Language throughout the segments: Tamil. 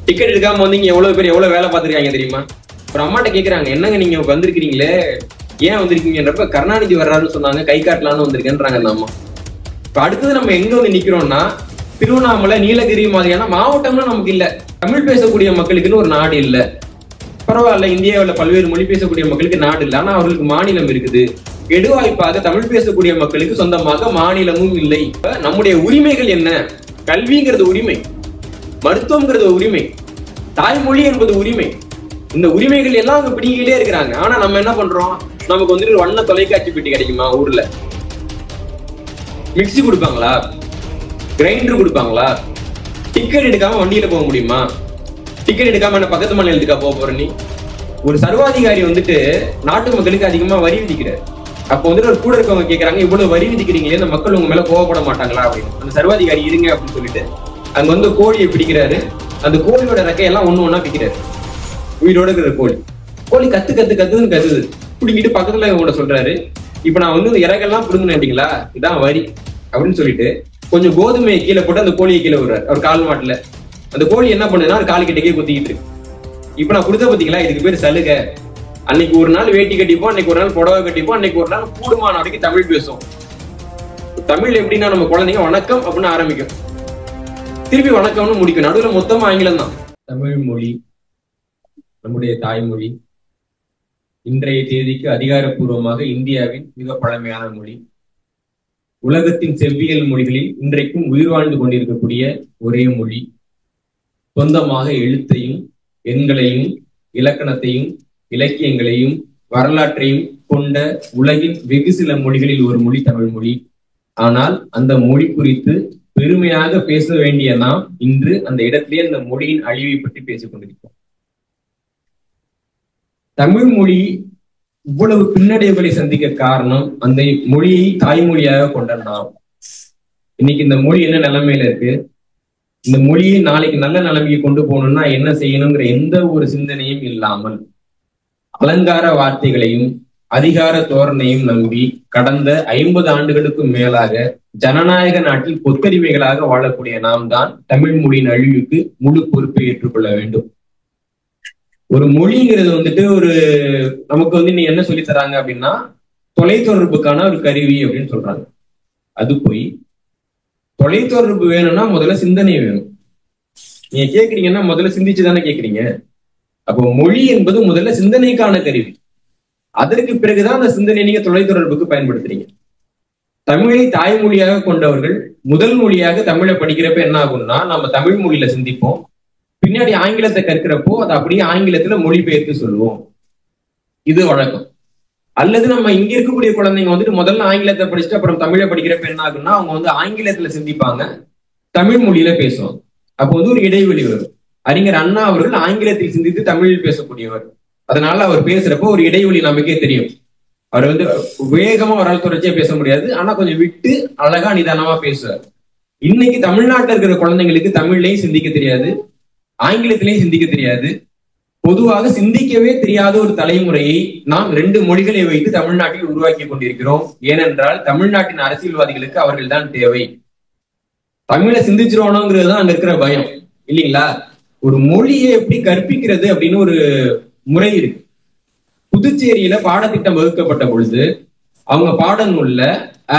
டிக்கெட் எடுக்காம வந்து இங்க எவ்வளவு பேர் எவ்வளவு வேலை பார்த்திருக்காங்க தெரியுமா? ஒரு அம்மாட்ட கேக்குறாங்க, என்னங்க நீங்க வந்திருக்கிறீங்களே, ஏன் வந்திருக்கீங்கன்றப்ப கருணாநிதி வர்றாருன்னு சொன்னாங்க, கை காட்டலான்னு வந்திருக்கேன்றாங்க அந்த அம்மா. இப்ப அடுத்தது நம்ம எங்க வந்து நிக்கிறோம்னா, திருவண்ணாமலை, நீலகிரி மாதிரியான மாவட்டம்லாம் நமக்கு இல்ல. தமிழ் பேசக்கூடிய மக்களுக்குன்னு ஒரு நாடு இல்ல. பரவாயில்ல, இந்தியாவில் பல்வேறு மொழி பேசக்கூடிய மக்களுக்கு நாடு இல்லை, ஆனா அவர்களுக்கு மாநிலம் இருக்குது. எடுவாய்ப்பாக தமிழ் பேசக்கூடிய மக்களுக்கு சொந்தமாக மாநிலமும் இல்லை. நம்முடைய உரிமைகள் என்ன? கல்விங்கிறது உரிமை, மருத்துவம்ங்கிறது உரிமை, தாய்மொழி என்பது உரிமை. இந்த உரிமைகள் எல்லாம் அவங்க பிடிக்கிட்டே இருக்கிறாங்க. ஆனா நம்ம என்ன பண்றோம்? நமக்கு வந்துட்டு ஒரு வண்ண தொலைக்காட்சி பெட்டி கிடைக்குமா ஊர்ல? மிக்சி கொடுப்பாங்களா? கிரைண்டர் கொடுப்பாங்களா? டிக்கெட் எடுக்காம வண்டியில போக முடியுமா? டிக்கெட் எடுக்காம என்ன பக்கத்து மாநிலத்துக்கா போக போற நீ? ஒரு சர்வாதிகாரி வந்துட்டு நாட்டு மக்களுக்கு அதிகமா வரி விதிக்கிறார். அப்போ வந்துட்டு ஒரு கூட இருக்கவங்க கேட்கறாங்க, இவ்வளவு வரி விதிக்கிறீங்களே, இந்த மக்கள் உங்க மேல கோவப்பட மாட்டாங்களா அப்படின்னு. அந்த சர்வாதிகாரி இருங்க அப்படின்னு சொல்லிட்டு அங்க வந்து கோழியை பிடிக்கிறாரு. அந்த கோழியோட ரெக்கையெல்லாம் ஒண்ணு ஒண்ணா பிடிக்கிறாரு. உயிரோட இருக்கிற கோழி கத்து கத்து கத்துன்னு கத்துது. பிடிங்கிட்டு பக்கத்துல கூட சொல்றாரு, இப்ப நான் வந்து இந்த இறகெல்லாம் புடுங்கினீங்களா, இதான் வரி அப்படின்னு சொல்லிட்டு கொஞ்சம் கோதுமையை கீழே போட்டு அந்த கோழியை கீழே விடுறாரு அவர் கால் மாட்டுல. அந்த கோழி என்ன பண்ணுதுன்னா காலு கிட்டக்கே குத்திக்கிட்டு இருக்கு. இப்ப நான் கொடுத்த பாத்தீங்களா, இதுக்கு பேர் சலுகை. அன்னைக்கு ஒரு நாள் வேட்டி கட்டிப்போம், அன்னைக்கு ஒரு நாள் புடவை கட்டிப்போம், அன்னைக்கு ஒரு நாள் கூடுமான வரைக்கும் தமிழ் பேசும். தமிழ் எப்படின்னா நம்ம குழந்தைங்க வணக்கம் அப்படின்னு ஆரம்பிக்கும், திருப்பி வணக்கம்னு முடிக்கும், நடுவில் மொத்தமா ஆங்கிலம் தான். தமிழ் மொழி நம்முடைய தாய்மொழி. இன்றைய தேதிக்கு அதிகாரப்பூர்வமாக இந்தியாவின் மிக பழமையான மொழி. உலகத்தின் செவ்வியல் மொழிகளில் இன்றைக்கும் உயிர் வாழ்ந்து கொண்டிருக்கக்கூடிய ஒரே மொழி. சொந்தமாக எழுத்தையும் எண்களையும் இலக்கணத்தையும் இலக்கியங்களையும் வரலாற்றையும் கொண்ட உலகின் வெகு சில மொழிகளில் ஒரு மொழி தமிழ் மொழி. ஆனால் அந்த மொழி குறித்து பெருமையாக பேச வேண்டிய நாம் இன்று அந்த இடத்திலே அந்த மொழியின் அழிவை பற்றி பேசிக் கொண்டிருக்கிறோம். தமிழ் மொழி இவ்வளவு பின்னடைவுகளை சந்திக்க காரணம் அந்த மொழியை தாய்மொழியாக கொண்ட நாம். இன்னைக்கு இந்த மொழி என்ன நிலைமையில இருக்கு? இந்த மொழியை நாளைக்கு நல்ல நிலைமைக்கு கொண்டு போகணும்னா என்ன செய்யணுங்கிற எந்த ஒரு சிந்தனையும் இல்லாமல் அலங்கார வார்த்தைகளையும் அதிகார தோரணையும் நம்பி கடந்த 50 ஆண்டுகளுக்கும் மேலாக ஜனநாயக நாட்டில் கொத்தடிமைகளாக வாழக்கூடிய நாம் தான் தமிழ் மொழியின் அழிவுக்கு முழு பொறுப்பை ஏற்றுக்கொள்ள வேண்டும். ஒரு மொழிங்கிறது வந்துட்டு ஒரு நமக்கு வந்து நீ என்ன சொல்லி தராங்க அப்படின்னா தொலைத்தொடர்புக்கான ஒரு கருவி அப்படின்னு சொல்றாங்க. அது போய் தொலைத்தொடர்பு வேணும்னா முதல்ல சிந்தனை வேணும். நீங்க கேக்குறீங்கன்னா முதல்ல சிந்திச்சு தானே கேக்குறீங்க. அப்போ மொழி என்பது முதல்ல சிந்தனைக்கான கருவி. அதற்கு பிறகுதான் அந்த சிந்தனை நீங்க தொலைத்தொடர்புக்கு பயன்படுத்துறீங்க. தமிழை தாய்மொழியாக கொண்டவர்கள் முதல் மொழியாக தமிழை படிக்கிறப்ப என்ன ஆகும்னா நம்ம தமிழ் மொழியில சிந்திப்போம், பின்னாடி ஆங்கிலத்தை கற்கிறப்போ அதை அப்படியே ஆங்கிலத்துல மொழிபெயர்த்து சொல்லுவோம். இது வழக்கம். அல்லது நம்ம இங்க இருக்கக்கூடிய குழந்தைங்க வந்துட்டு முதல்ல ஆங்கிலத்தை படிச்சுட்டு அப்புறம் தமிழை படிக்கிறப்ப என்ன ஆகுன்னா அவங்க வந்து ஆங்கிலத்துல சிந்திப்பாங்க, தமிழ் மொழியில பேசுவாங்க. அப்போ வந்து ஒரு இடைவெளி வரும். அறிஞர் அண்ணா அவர்கள் ஆங்கிலத்தில் சிந்தித்து தமிழில் பேசக்கூடியவர். அதனால அவர் பேசுறப்போ ஒரு இடைவெளி நமக்கே தெரியும். அவர் வந்து வேகமா அவரால் தொடர்ச்சியா பேச முடியாது, ஆனா கொஞ்சம் விட்டு அழகா நிதானமா பேசுவார். இன்னைக்கு தமிழ்நாட்டில் இருக்கிற குழந்தைங்களுக்கு தமிழ்லையும் சிந்திக்க தெரியாது, ஆங்கிலத்திலையும் சிந்திக்க தெரியாது. பொதுவாக சிந்திக்கவே தெரியாத ஒரு தலைமுறையை நாம் 2 மொழிகளை வைத்து தமிழ்நாட்டில் உருவாக்கி கொண்டிருக்கிறோம். ஏனென்றால் தமிழ்நாட்டின் அரசியல்வாதிகளுக்கு அவர்கள் தான் தேவை. தமிழை சிந்திச்சிருவானோங்கிறது தான் அங்க இருக்கிற பயம் இல்லைங்களா? ஒரு மொழியை எப்படி கற்பிக்கிறது அப்படின்னு ஒரு முறை இருக்கு. புதுச்சேரியில பாடத்திட்டம் வகுக்கப்பட்ட பொழுது அவங்க பாடநூல்ல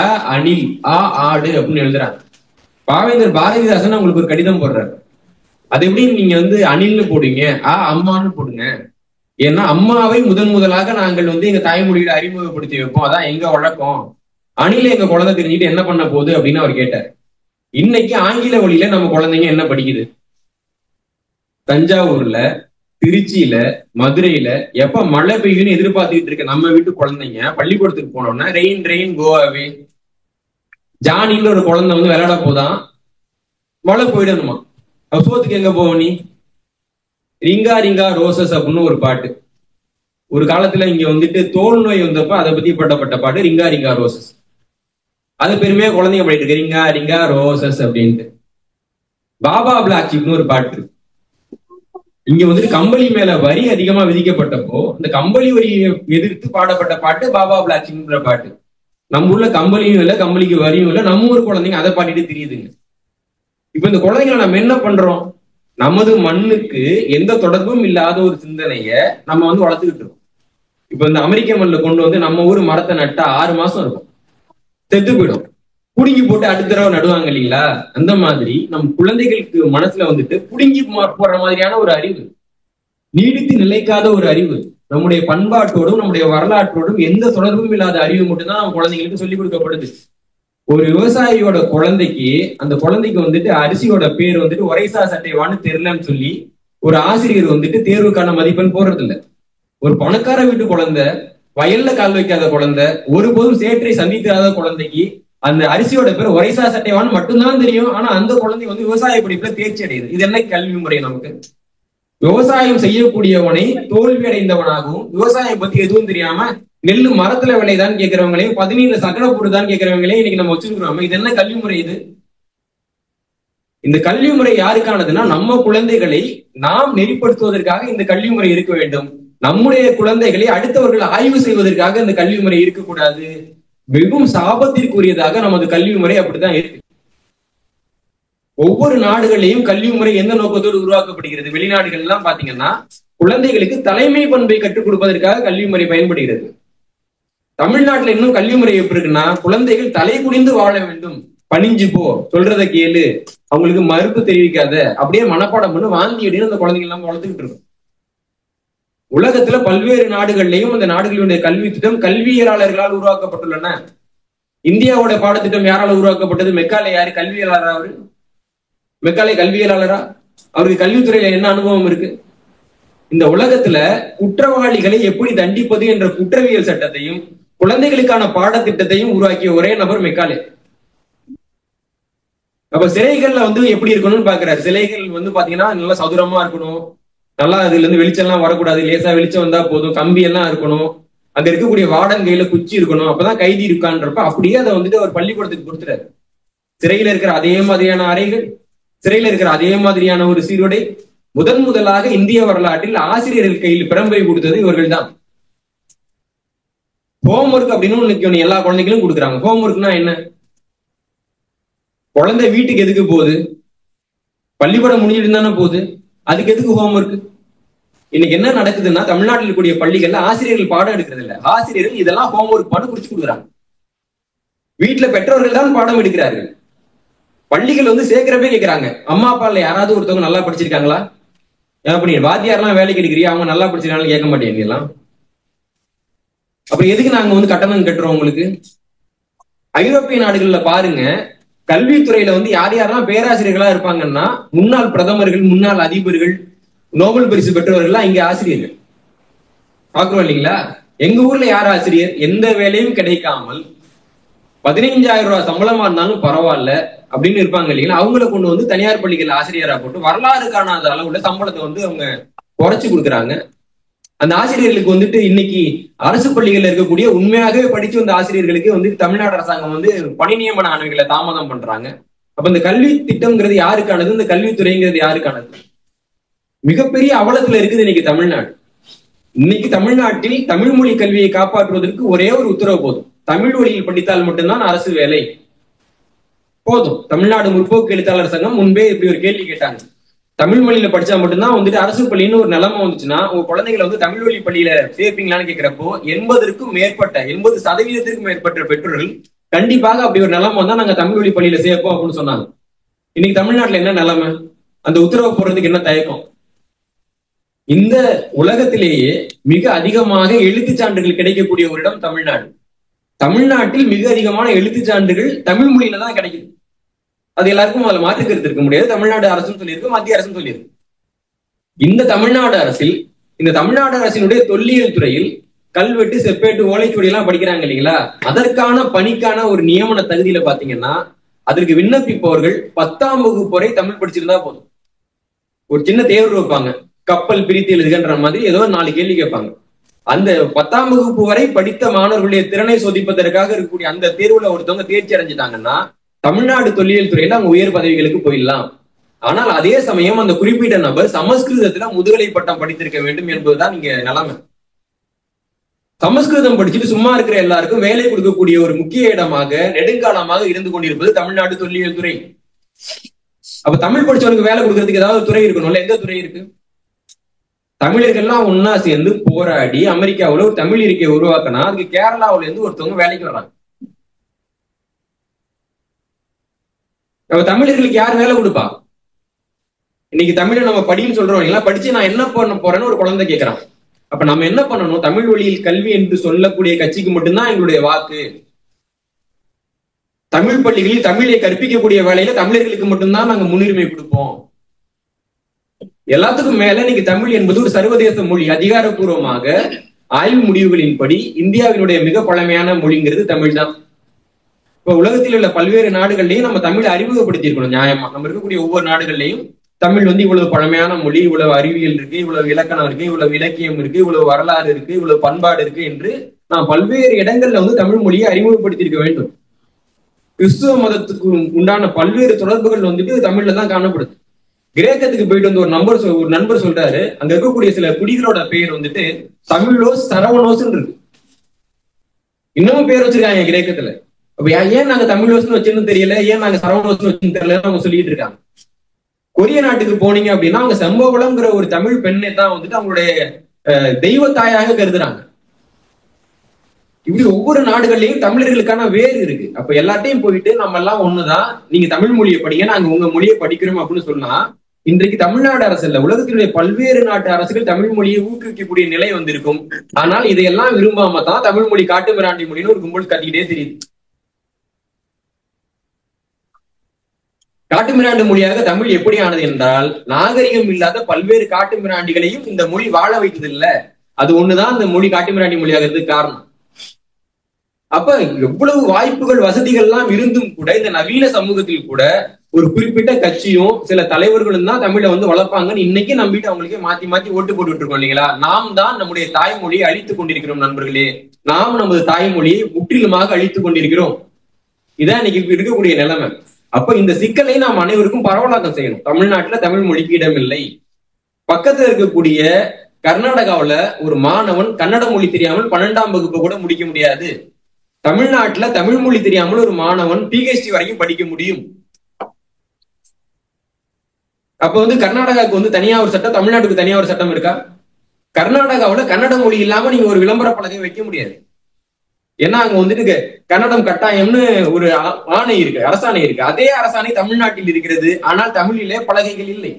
அ அணில் ஆ ஆடு அப்படின்னு எழுதுறாங்க. பாவேந்தர் பாரதிதாசன் அவங்களுக்கு ஒரு கடிதம் போடுறாரு. அது எப்படி நீங்க வந்து அணில்னு போடுங்க, அம்மான்னு போடுங்க. ஏன்னா அம்மாவை முதலாக நாங்கள் வந்து எங்க தாய்மொழியில அறிமுகப்படுத்தி வைப்போம், அதான் எங்க வழக்கம். அணில எங்க குழந்தை தெரிஞ்சுட்டு என்ன பண்ண போகுது அப்படின்னு அவர் கேட்டார். இன்னைக்கு ஆங்கில வழியில நம்ம குழந்தைங்க என்ன படிக்குது? தஞ்சாவூர்ல, திருச்சியில, மதுரையில எப்ப மழை பெய்யும்னு எதிர்பார்த்துக்கிட்டு இருக்க நம்ம வீட்டு குழந்தைங்க பள்ளிக்கூடத்துக்கு போனோம்னா ரெயின் ரெயின் கோவாவே. ஜானின்னு ஒரு குழந்தை வந்து விளையாட போதான், மழை போயிடணுமா, சோத்துக்கு எங்க போவ நீ? ரிங்கா ரிங்கா ரோசஸ் அப்படின்னு ஒரு பாட்டு. ஒரு காலத்துல இங்க வந்துட்டு தோல் நோய் வந்தப்ப அதை பத்தி பட்டப்பட்ட பாட்டு ரிங்கா ரிங்கா ரோசஸ். அது பெருமையா குழந்தைங்க பாடிட்டு இருக்கு, ரிங்கா ரிங்கா ரோசஸ் அப்படின்ட்டு. பாபா பிளாக் ஷீப்னு ஒரு பாட்டு. இங்க வந்துட்டு கம்பளி மேல வரி அதிகமா விதிக்கப்பட்டப்போ அந்த கம்பளி வரியை எதிர்த்து பாடப்பட்ட பாட்டு பாபா பிளாக் ஷீப்ன்ற பாட்டு. நம்ம ஊர்ல கம்பளியும் இல்லை, கம்பளிக்கு வரியும் இல்லை, நம்ம ஊர் குழந்தைங்க அதை பாடிட்டு தெரியுதுங்க. இப்ப இந்த குழந்தைங்களை நம்ம என்ன பண்றோம்? நமது மண்ணுக்கு எந்த தொடர்பும் இல்லாத ஒரு சிந்தனைய நம்ம வந்து வளர்த்துக்கிட்டு இருக்கோம். இப்ப இந்த அமெரிக்க மண்ணில் கொண்டு வந்து நம்ம ஊர் மரத்தை நட்டா 6 மாசம் இருக்கும், செத்து போயிடும். புடுங்கி போட்டு அடுத்த தடவை நடுவாங்க இல்லைங்களா? அந்த மாதிரி நம் குழந்தைகளுக்கு மனசுல வந்துட்டு புடுங்கி போடுற மாதிரியான ஒரு அறிவு, நீடித்து நிலைக்காத ஒரு அறிவு, நம்முடைய பண்பாட்டோடும் நம்முடைய வரலாற்றோடும் எந்த தொடர்பும் இல்லாத அறிவு மட்டும்தான் நம்ம குழந்தைங்களுக்கு சொல்லிக் கொடுக்கப்படுது. ஒரு விவசாயியோட குழந்தைக்கு, அந்த குழந்தைக்கு வந்துட்டு அரிசியோட பேர் வந்துட்டு ஒரைசா சட்டைவான்னு தெரியலன்னு சொல்லி ஒரு ஆசிரியர் வந்துட்டு தேர்வுக்கான மதிப்பெண் போடுறது இல்லை. ஒரு பணக்கார வீட்டு குழந்தை, வயல்ல கால் வைக்காத குழந்தை, ஒருபோதும் சேற்றை சந்திக்காத குழந்தைக்கு அந்த அரிசியோட பேர் ஒரைசா சட்டைவான்னு மட்டும்தான் தெரியும். ஆனா அந்த குழந்தை வந்து விவசாய படிப்புல தேர்ச்சி அடையுது. இது என்ன கல்வி முறை? நமக்கு விவசாயம் செய்யக்கூடியவனை தோல்வி அடைந்தவனாகவும், விவசாயம் பத்தி எதுவும் தெரியாம நெல்லு மரத்துல விளைதான் கேட்கிறவங்களையும் 17 சக்கரை போடுதான் கேட்கிறவங்களையும் இன்னைக்கு நம்ம வச்சிருக்கிறோம். இது என்ன கல்வி முறை? இது இந்த கல்வி முறை யாருக்கானதுன்னா, நம்ம குழந்தைகளை நாம் நெறிப்படுத்துவதற்காக இந்த கல்வி முறை இருக்க வேண்டும். நம்முடைய குழந்தைகளை அடுத்தவர்கள் ஆய்வு செய்வதற்காக இந்த கல்வி முறை இருக்கக்கூடாது. மிகவும் சாபத்திற்குரியதாக நமது கல்வி முறை அப்படித்தான் இருக்கு. ஒவ்வொரு நாடுகளையும் கல்வி முறை எந்த நோக்கத்தோடு உருவாக்கப்படுகிறது? வெளிநாடுகள் எல்லாம் பாத்தீங்கன்னா குழந்தைகளுக்கு தலைமை பண்பை கற்றுக் கொடுப்பதற்காக கல்வி முறை பயன்படுகிறது. தமிழ்நாட்டுல இன்னும் கல்வி முறை எப்படி இருக்குன்னா, குழந்தைகள் தலை குனிந்து வாழ வேண்டும், பணிஞ்சு போ, சொல்றதை கேளு, அவங்களுக்கு மறுப்பு தெரிவிக்காத, அப்படியே மனப்பாடம் பண்ணு, வாந்தி அடின்னு அந்த குழந்தைகள் எல்லாம் வளர்த்துக்கிட்டு இருக்கும். உலகத்துல பல்வேறு நாடுகள்லையும் அந்த நாடுகளுடைய கல்வி திட்டம் கல்வியலாளர்களால் உருவாக்கப்பட்டுள்ளன. இந்தியாவோட பாடத்திட்டம் யாரால உருவாக்கப்பட்டது? மெக்காலே யாரு? கல்வியலாளரா? அவரு மெக்காலே கல்வியலாளரா? அவருக்கு கல்வித்துறையில என்ன அனுபவம் இருக்கு? இந்த உலகத்துல குற்றவாளிகளை எப்படி தண்டிப்பது என்ற குற்றவியல் சட்டத்தையும் குழந்தைகளுக்கான பாடத்திட்டத்தையும் உருவாக்கிய ஒரே நபர் மெக்காலே. அப்ப சிலைகள்ல வந்து எப்படி இருக்கணும்னு பாக்குறாரு. சிலைகள் வந்து பாத்தீங்கன்னா நல்லா சதுரமா இருக்கணும், நல்லா அதுல இருந்து வெளிச்சம் எல்லாம் வரக்கூடாது, லேசா வெளிச்சம் வந்தா போதும், கம்பி எல்லாம் இருக்கணும், அங்க இருக்கக்கூடிய வாடங்கையில குச்சி இருக்கணும், அப்பதான் கைதி இருக்கான்றப்ப அப்படியே அதை வந்துட்டு அவர் பள்ளிக்கூடத்துக்கு கொடுத்துறாரு. சிறையில இருக்கிற அதே மாதிரியான அறைகள், சிறையில இருக்கிற அதே மாதிரியான ஒரு சீருடை. முதலாக இந்திய வரலாற்றில் ஆசிரியர்கள் கையில் பிரம்பை கொடுத்தது இவர்கள் தான். ஹோம்ஒர்க் அப்படின்னு எல்லா குழந்தைகளும் கொடுக்குறாங்க. ஹோம்ஒர்க்னா என்ன? குழந்தை வீட்டுக்கு எதுக்கு போகுது? பள்ளிக்கூடம் முடிஞ்சிட்டு தானே போகுது, அதுக்கு எதுக்கு ஹோம்ஒர்க்? இன்னைக்கு என்ன நடக்குதுன்னா, தமிழ்நாட்டில் இருக்கக்கூடிய பள்ளிகள்ல ஆசிரியர்கள் பாடம் எடுக்கிறது இல்லை, ஆசிரியர்கள் இதெல்லாம் ஹோம்ஒர்க் பாடம் குறிச்சு கொடுக்குறாங்க. வீட்டுல பெற்றோர்கள் தான் பாடம் எடுக்கிறார்கள். பள்ளிகள் வந்து சேர்க்கிறப்பே கேட்கிறாங்க, அம்மா அப்பால யாராவது ஒருத்தவங்க நல்லா படிச்சிருக்காங்களா? அப்படி வாத்தியாரெல்லாம் வேலைக்கு எடுக்கிறியா, அவங்க நல்லா படிச்சிருக்காங்கன்னு கேட்க மாட்டேங்க எல்லாம். அப்புறம் எதுக்கு நாங்க வந்து கட்டணம் கட்டுறோம் உங்களுக்கு? ஐரோப்பிய நாடுகள்ல பாருங்க, கல்வித்துறையில வந்து யார் யாரெல்லாம் பேராசிரியர்களா இருப்பாங்கன்னா, முன்னாள் பிரதமர்கள், முன்னாள் அதிபர்கள், நோபல் பரிசு பெற்றவர்கள்லாம் இங்க ஆசிரியர்கள். பாக்குறோம் இல்லைங்களா? எங்க ஊர்ல யார் ஆசிரியர்? எந்த வேலையும் கிடைக்காமல் 15,000 ரூபாய் சம்பளமா இருந்தாலும் பரவாயில்ல அப்படின்னு இருப்பாங்க இல்லைங்களா? அவங்கள கொண்டு வந்து தனியார் பள்ளிகள் ஆசிரியரா போட்டு வரலாறு காணாத அளவுல சம்பளத்தை வந்து அவங்க குறைச்சு கொடுக்குறாங்க. அந்த ஆசிரியர்களுக்கு வந்துட்டு இன்னைக்கு அரசு பள்ளிகள்ல இருக்கக்கூடிய உண்மையாகவே படிச்சு வந்த ஆசிரியர்களுக்கு வந்து தமிழ்நாடு அரசாங்கம் வந்து பணி நியமன ஆணைகளை தாமதம் பண்றாங்க. அப்ப இந்த கல்வி திட்டம்ங்கிறது யாருக்கானது? இந்த கல்வித்துறைங்கிறது யாருக்கானது? மிகப்பெரிய அவலத்துல இருக்குது இன்னைக்கு தமிழ்நாடு. இன்னைக்கு தமிழ்நாட்டில் தமிழ் மொழி கல்வியை காப்பாற்றுவதற்கு ஒரே ஒரு உத்தரவு போதும். தமிழ் வழியில் படித்தால் மட்டும்தான் அரசு வேலை போதும். தமிழ்நாடு முற்போக்கு எழுத்தாளர் சங்கம் முன்பே இப்படி ஒரு கேள்வி கேட்டாங்க, தமிழ் மொழியில படிச்சா மட்டும்தான் வந்துட்டு அரசு பள்ளின்னு ஒரு நிலைமை வந்துச்சுன்னா உங்க குழந்தைகளை வந்து தமிழ் வழி பள்ளியில சேர்ப்பீங்களான்னு கேட்கிறப்போ 80% மேற்பட்ட பெற்றோர்கள் கண்டிப்பாக அப்படி ஒரு நிலைமை வந்தா நாங்க தமிழ் வழி பள்ளியில சேர்ப்போம் அப்படின்னு சொன்னாங்க. இன்னைக்கு தமிழ்நாட்டுல என்ன நிலைமை? அந்த உத்தரவு போடுறதுக்கு என்ன தயக்கம்? இந்த உலகத்திலேயே மிக அதிகமாக எழுத்துச் சான்றுகள் கிடைக்கக்கூடிய ஒரு இடம் தமிழ்நாடு. தமிழ்நாட்டில் மிக அதிகமான எழுத்துச் சான்றுகள் தமிழ் மொழியில தான் கிடைக்குது. அது எல்லாருக்கும் அதுல மாற்று கருத்து இருக்க முடியாது. தமிழ்நாடு அரசும் சொல்லியிருக்கு, மத்திய அரசும் சொல்லியிருக்கு. இந்த தமிழ்நாடு அரசில், இந்த தமிழ்நாடு அரசினுடைய தொல்லியல் துறையில் கல்வெட்டு, செப்பேட்டு, ஓலைச்சுவடி எல்லாம் படிக்கிறாங்க இல்லைங்களா? அதற்கான பணிக்கான ஒரு நியமன தகுதியில பாத்தீங்கன்னா அதற்கு விண்ணப்பிப்பவர்கள் 10ஆம் வகுப்பு வரை தமிழ் படிச்சிருந்தா போதும். ஒரு சின்ன தேர்வு வைப்பாங்க, கப்பல் பிரித்து எழுதுகின்ற மாதிரி ஏதோ 4 கேள்வி கேட்பாங்க. அந்த 10ஆம் வகுப்பு வரை படித்த மாணவர்களுடைய திறனை சோதிப்பதற்காக இருக்கக்கூடிய அந்த தேர்வுல ஒருத்தவங்க தேர்ச்சி அடைஞ்சிட்டாங்கன்னா தமிழ்நாடு தொல்லியல் துறையில அவங்க உயர் பதவிகளுக்கு போயிடலாம். ஆனால் அதே சமயம் அந்த குறிப்பிட்ட நபர் சமஸ்கிருதத்துல முதுகலை பட்டம் படித்திருக்க வேண்டும் என்பதுதான் இங்க நிலைமை. சமஸ்கிருதம் படிச்சுட்டு சும்மா இருக்கிற எல்லாருக்கும் வேலை கொடுக்கக்கூடிய ஒரு முக்கிய இடமாக நெடுங்காலமாக இருந்து கொண்டிருப்பது தமிழ்நாடு தொல்லியல் துறை. அப்ப தமிழ் படிச்சவனுக்கு வேலை கொடுக்கறதுக்கு ஏதாவது துறை இருக்கணும்ல, எந்த துறை இருக்கு? தமிழர்கள்லாம் ஒன்னா சேர்ந்து போராடி அமெரிக்காவுல ஒரு தமிழ் இருக்கையை உருவாக்கினா அதுக்கு கேரளாவில இருந்து ஒருத்தவங்க வேலைக்கு வர்றாங்க. அப்ப தமிழர்களுக்கு யார் வேலை கொடுப்பா? இன்னைக்கு தமிழை நம்ம படின்னு சொல்றோம் இல்லைங்களா, படிச்சு நான் என்ன பண்ண போறேன்னு ஒரு குழந்தை கேட்கறான். அப்ப நம்ம என்ன பண்ணணும்? தமிழ் வழியில் கல்வி என்று சொல்லக்கூடிய கட்சிக்கு மட்டும்தான் எங்களுடைய வாக்கு. தமிழ் பள்ளிகளில் தமிழை கற்பிக்கக்கூடிய வேலையில தமிழர்களுக்கு மட்டும்தான் நாங்க முன்னுரிமை கொடுப்போம். எல்லாத்துக்கும் மேல இன்னைக்கு தமிழ் என்பது ஒரு சர்வதேச மொழி. அதிகாரப்பூர்வமாக ஆய்வு முடிவுகளின்படி இந்தியாவினுடைய மிக பழமையான மொழிங்கிறது தமிழ் தான். இப்ப உலகத்தில் உள்ள பல்வேறு நாடுகள்லையும் நம்ம தமிழை அறிமுகப்படுத்தி இருக்கணும் நியாயமா. நம்ம இருக்கக்கூடிய ஒவ்வொரு நாடுகள்லையும் தமிழ் இவ்வளவு பழமையான மொழி, இவ்வளவு அறிவியல் இருக்கு, இவ்வளவு இலக்கணம் இருக்கு, இவ்வளவு இலக்கியம் இருக்கு, இவ்வளவு வரலாறு இருக்கு, இவ்வளவு பண்பாடு இருக்கு என்று நாம் பல்வேறு இடங்கள்ல தமிழ் மொழியை அறிமுகப்படுத்தி இருக்க வேண்டும். கிறிஸ்துவ மதத்துக்கு உண்டான பல்வேறு தொடர்புகள் தமிழ்ல தான் காணப்படுது. கிரேக்கத்துக்கு போயிட்டு ஒரு நண்பர் சொல்றாரு, அங்க இருக்கக்கூடிய சில குடிகளோட பெயர் தமிழோஸ் சரவணோஸ் இருக்கு. இன்னமும் பேர் வச்சிருக்காங்க கிரேக்கத்துல. அப்ப ஏன் நாங்க தமிழோஸ்னு வச்சுன்னு தெரியல, ஏன் நாங்க சரவணோஸ்னு வச்சுன்னு தெரியல அவங்க சொல்லிட்டு இருக்காங்க. கொரிய நாட்டுக்கு போனீங்க அப்படின்னா அவங்க செம்பவளம்ங்கிற ஒரு தமிழ் பெண்ணை தான் அவங்களுடைய தெய்வ தாயாக கருதுறாங்க. இப்படி ஒவ்வொரு நாடுகள்லயும் தமிழர்களுக்கான வேறு இருக்கு. அப்ப எல்லாத்தையும் போயிட்டு நம்ம எல்லாம் ஒண்ணுதான், நீங்க தமிழ் மொழியை படிங்க, நாங்க உங்க மொழியை படிக்கிறோம் அப்படின்னு சொன்னா இன்றைக்கு தமிழ்நாடு அரசு இல்ல, உலகத்தினுடைய பல்வேறு நாட்டு அரசுகள் தமிழ் மொழியை ஊக்குவிக்கக்கூடிய நிலை வந்திருக்கும். ஆனால் இதையெல்லாம் விரும்பாம தான் தமிழ் மொழி காட்டு மிராண்டி மொழின்னு ஒரு கும்பல் கத்திக்கிட்டே தெரியுது. காட்டு மிராண்டு மொழியாக தமிழ் எப்படி ஆனது என்றால், நாகரிகம் இல்லாத பல்வேறு காட்டு மிராண்டிகளையும் இந்த மொழி வாழ வைத்தது இல்ல. அது ஒண்ணுதான் இந்த மொழி காட்டு மிராண்டி மொழியாகிறதுக்கு காரணம். அப்ப எவ்வளவு வாய்ப்புகள் வசதிகள் எல்லாம் இருந்தும் கூட இந்த நவீன சமூகத்தில் கூட ஒரு குறிப்பிட்ட கட்சியும் சில தலைவர்களும் தான் தமிழை வளர்ப்பாங்கன்னு இன்னைக்கு நம்பிட்டு அவங்களுக்கே மாத்தி மாத்தி ஓட்டு போட்டுட்டு இருக்கோம் இல்லைங்களா. நாம் தான் நம்முடைய தாய்மொழியை அழித்துக் கொண்டிருக்கிறோம் நண்பர்களே. நாம் நமது தாய்மொழியை முற்றிலுமாக அழித்துக் கொண்டிருக்கிறோம். இதான் இன்னைக்கு இருக்கக்கூடிய நிலைமை. அப்ப இந்த சிக்கலை நாம் அனைவருக்கும் பரவலாக்கம் செய்யணும். தமிழ்நாட்டுல தமிழ் மொழிக்கு இடம் இல்லை. பக்கத்துல இருக்கக்கூடிய கர்நாடகாவில ஒரு மாணவன் கன்னட மொழி தெரியாமல் 12ஆம் வகுப்பு கூட முடிக்க முடியாது. தமிழ்நாட்டுல தமிழ் மொழி தெரியாமல் ஒரு மாணவன் PhD வரைக்கும் படிக்க முடியும். அப்ப கர்நாடகாவுக்கு தனியா ஒரு சட்டம், தமிழ்நாட்டுக்கு தனியா ஒரு சட்டம் இருக்கா? கர்நாடகாவில கன்னட மொழி இல்லாம நீங்க ஒரு விளம்பர பலகை வைக்க முடியாது. ஏன்னா அங்க கன்னடம் கட்டாயம்னு ஒரு ஆணை இருக்கு, அரசாணை இருக்கு. அதே அரசாணை தமிழ்நாட்டில் இருக்கிறது. ஆனால் தமிழிலே பலகைகள் இல்லை.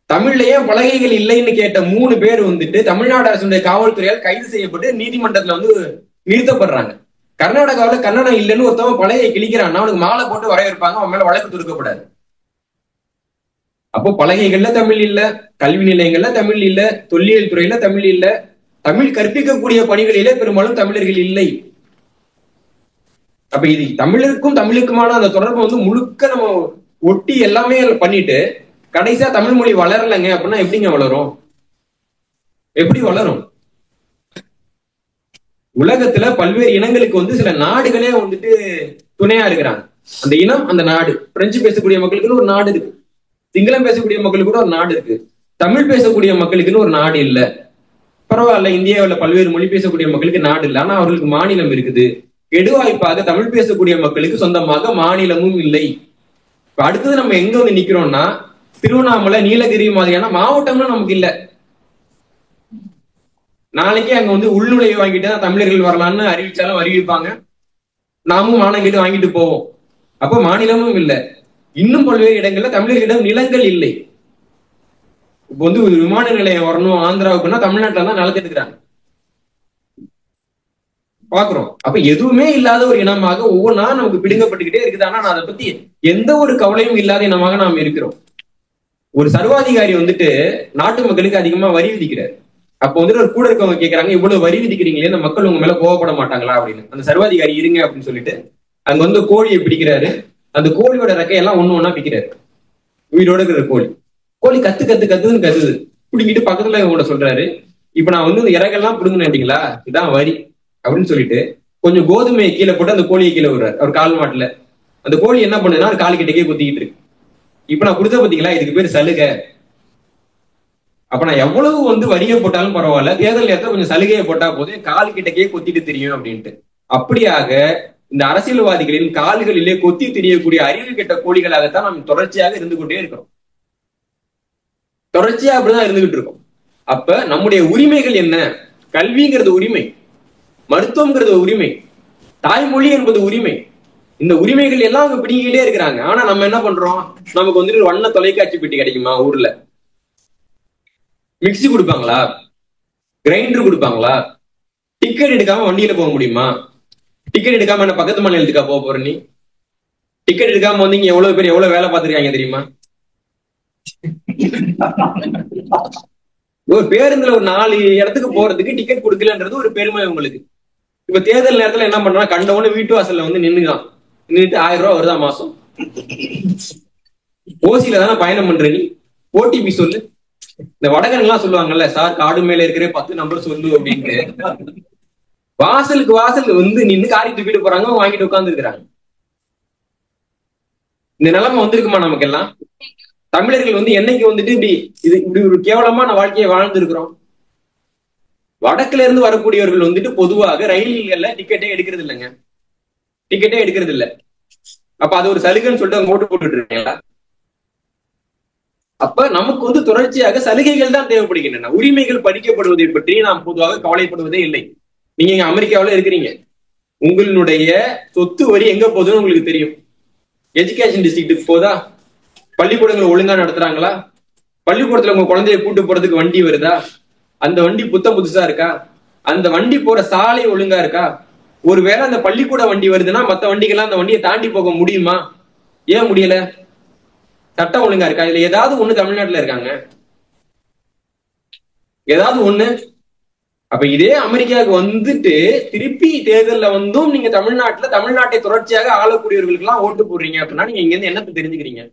தமிழ்லயே பலகைகள் இல்லைன்னு கேட்ட 3 பேர் தமிழ்நாடு அரசுடைய காவல்துறையால் கைது செய்யப்பட்டு நீதிமன்றத்துல நிறுத்தப்படுறாங்க. கர்நாடகாவில கன்னடம் இல்லைன்னு ஒருத்தவன் பலகையை கிழிக்கிறான்னா அவனுக்கு மாலை போட்டு வரவேற்பாங்க, அவன் மேல வழக்கு தொடுக்கப்படாது. அப்போ பலகைகள்ல தமிழ் இல்ல, கல்வி நிலையங்கள்ல தமிழ் இல்ல, தொல்லியல் துறையில தமிழ் இல்ல, தமிழ் கற்பிக்கக்கூடிய பணிகளிலே பெரும்பாலும் தமிழர்கள் இல்லை. அப்ப இது தமிழருக்கும் தமிழுக்குமான அந்த தொடர்பு முழுக்க நம்ம ஒட்டி எல்லாமே பண்ணிட்டு கடைசியா தமிழ் மொழி வளரலைங்க அப்படின்னா எப்படிங்க வளரும்? எப்படி வளரும்? உலகத்துல பல்வேறு இனங்களுக்கு சில நாடுகளே துணையா இருக்கிறாங்க. அந்த இனம், அந்த நாடு. பிரெஞ்சு பேசக்கூடிய மக்களுக்குன்னு ஒரு நாடு இருக்கு, சிங்களம் பேசக்கூடிய மக்களுக்கு கூட ஒரு நாடு இருக்கு, தமிழ் பேசக்கூடிய மக்களுக்குன்னு ஒரு நாடு இல்ல. பரவாயில்ல, இந்தியாவில் பல்வேறு மொழி பேசக்கூடிய மக்களுக்கு நாடு இல்லை, ஆனா அவர்களுக்கு மாநிலம் இருக்குது. கெடுவாய்ப்பாக தமிழ் பேசக்கூடிய மக்களுக்கு சொந்தமாக மாநிலமும் இல்லை. இப்ப அடுத்தது நம்ம எங்க நிக்கிறோம்னா, திருவண்ணாமலை, நீலகிரி மாதிரியான மாவட்டம்னு நமக்கு இல்ல. நாளைக்கு அங்க உள்நுழைவு வாங்கிட்டு தான் தமிழர்கள் வரலான்னு அறிவிச்சாலும் அறிவிப்பாங்க, நாமும் மானம் கேட்டு வாங்கிட்டு போவோம். அப்ப மாநிலமும் இல்லை. இன்னும் பல்வேறு இடங்கள்ல தமிழர்களிடம் நிலங்கள் இல்லை. இப்ப ஒரு விமான நிலையம் வரணும் ஆந்திராவுக்குன்னா தமிழ்நாட்டுல தான் நிலத்தை எடுக்கிறாங்க பாக்குறோம். அப்ப எதுவுமே இல்லாத ஒரு இனமாக ஒவ்வொன்றா நமக்கு பிடுங்கப்பட்டுக்கிட்டே இருக்குது. ஆனா நான் அதை பத்தி எந்த ஒரு கவலையும் இல்லாத இனமாக நாம் இருக்கிறோம். ஒரு சர்வாதிகாரி நாட்டு மக்களுக்கு அதிகமா வரி விதிக்கிறார். அப்ப ஒரு கூட இருக்கவங்க கேட்கறாங்க, இவ்வளவு வரி விதிக்கிறீங்களே, இந்த மக்கள் உங்க மேல கோவப்பட மாட்டாங்களா அப்படின்னு. அந்த சர்வாதிகாரி இருங்க அப்படின்னு சொல்லிட்டு அங்க கோழியை பிடிக்கிறாரு. அந்த கோழியோட ரெக்கையெல்லாம் ஒண்ணு பிக்கிறாரு. உயிரோட இருக்கிற கோழி கத்து கத்து கத்துன்னு கத்துது. பிடிங்கிட்டு பக்கத்துல கூட சொல்றாரு, இப்ப நான் இந்த இறகெல்லாம் பிடுங்கினீங்களா, இதான் வரி அப்படின்னு சொல்லிட்டு கொஞ்சம் கோதுமையை கீழே போட்டு அந்த கோழியை கீழே விடுறாரு அவர் கால் மாட்டுல. அந்த கோழி என்ன பண்ணுதுன்னா ஒரு கால் கிட்டக்கே குத்திக்கிட்டு இருக்கு. இப்ப நான் கொடுத்த பாத்தீங்களா, இதுக்கு பேர் சலுகை. அப்ப நான் எவ்வளவு வரியை போட்டாலும் பரவாயில்ல, தேர்தல் நேரத்துல கொஞ்சம் சலுகையை போட்டா போதும், கால் கிட்டக்கே கொத்திட்டு தெரியும் அப்படின்ட்டு. அப்படியாக இந்த அரசியல்வாதிகளின் கால்களிலே கொத்தி தெரியக்கூடிய அறிவு கெட்ட கோழிகளாகத்தான் நாம் தொடர்ச்சியாக இருந்து கொண்டே இருக்கிறோம். தொடர்ச்சியா அப்படிதான் இருந்துகிட்டு இருக்கோம். அப்ப நம்முடைய உரிமைகள் என்ன? கல்விங்கிறது உரிமை, மருத்துவம்ங்கிறது உரிமை, தாய்மொழி என்பது உரிமை. இந்த உரிமைகள் எல்லாம் அவங்க பிடிங்கிட்டே இருக்கிறாங்க. ஆனா நம்ம என்ன பண்றோம்? நமக்கு வந்துட்டு வண்ண தொலைக்காட்சி பெட்டி கிடைக்குமா? ஊர்ல மிக்சி கொடுப்பாங்களா? கிரைண்டர் கொடுப்பாங்களா? டிக்கெட் எடுக்காம வண்டியில போக முடியுமா? டிக்கெட் எடுக்காம என்ன பக்கத்து மாநிலத்துக்கா போக போற? நீ டிக்கெட் எடுக்காம வந்தீங்க எவ்வளவு பேர் எவ்வளவு வேலை பார்த்திருக்காங்க தெரியுமா? ஒரு பேருந்துல ஒரு 4 இடத்துக்கு போறதுக்கு டிக்கெட் கொடுக்கலன்றது ஒரு பெருமை உங்களுக்கு. இப்ப தேர்தல் நேரத்துல என்ன பண்றான்? கண்டவன வீட்டு வாசல்ல வந்து நின்னுதான், நின்றுட்டு 1000 ரூபாய் வருதா மாசம்? ஓசியில தானே பயணம் பண்ற நீ, ஓடிபி சொல்லு. இந்த வடகன் எல்லாம் சொல்லுவாங்கல்ல, சார் காடு மேல இருக்கிற 10 நம்பர் சொல்லு அப்படின்ட்டு வாசலுக்கு வாசல் வந்து நின்று காரி தூக்கிட்டு போறாங்க, வாங்கிட்டு உட்கார்ந்து இருக்கிறாங்க. இந்த நிலைமை வந்திருக்குமா நமக்கு எல்லாம்? தமிழர்கள் வந்து என்னைக்கு வந்துட்டு இப்படி ஒரு கேவலமான வாழ்க்கையை வாழ்ந்து இருக்கிறோம்? வடக்குல இருந்து வரக்கூடியவர்கள் வந்துட்டு பொதுவாக ரயில்கள்ல டிக்கெட்டே எடுக்கிறது இல்லைங்க, டிக்கெட்டே எடுக்கிறது இல்ல. அப்ப அது ஒரு சலுகைன்னு சொல்லிட்டு அவங்க ஓட்டு போட்டுட்டு இருக்கீங்களா? அப்ப நமக்கு வந்து தொடர்ச்சியாக சலுகைகள் தான் தேவைப்படுகின்றன. உரிமைகள் பறிக்கப்படுவதை பற்றி நாம் பொதுவாக கவலைப்படுவதே இல்லை. நீங்க இங்க அமெரிக்காவில இருக்கிறீங்க, உங்களுடைய சொத்து வரி எங்க போகுதுன்னு உங்களுக்கு தெரியும். எஜுகேஷன் டிஸ்ட்ரிக்ட்டுக்கு போதா? பள்ளிக்கூடங்களை ஒழுங்கா நடத்துறாங்களா? பள்ளிக்கூடத்துல உங்க குழந்தைய கூட்டு போறதுக்கு வண்டி வருதா? அந்த வண்டி புதுசா இருக்கா? அந்த வண்டி போற சாலை ஒழுங்கா இருக்கா? ஒருவேளை அந்த பள்ளிக்கூட வண்டி வருதுன்னா மத்த வண்டிகள்லாம் அந்த வண்டியை தாண்டி போக முடியுமா? ஏன் முடியல? சட்டம் ஒழுங்கா இருக்கா? இதுல ஏதாவது ஒண்ணு தமிழ்நாட்டுல இருக்காங்க? ஏதாவது ஒண்ணு? அப்ப இதே அமெரிக்காவுக்கு வந்துட்டு திருப்பி தேர்தல்ல வந்தும் நீங்க தமிழ்நாட்டை தொடர்ச்சியாக ஆளக்கூடியவர்களுக்கு எல்லாம் ஓட்டு போடுறீங்க அப்படின்னா நீங்க இங்க இருந்து என்னத்தை தெரிஞ்சுக்கிறீங்க?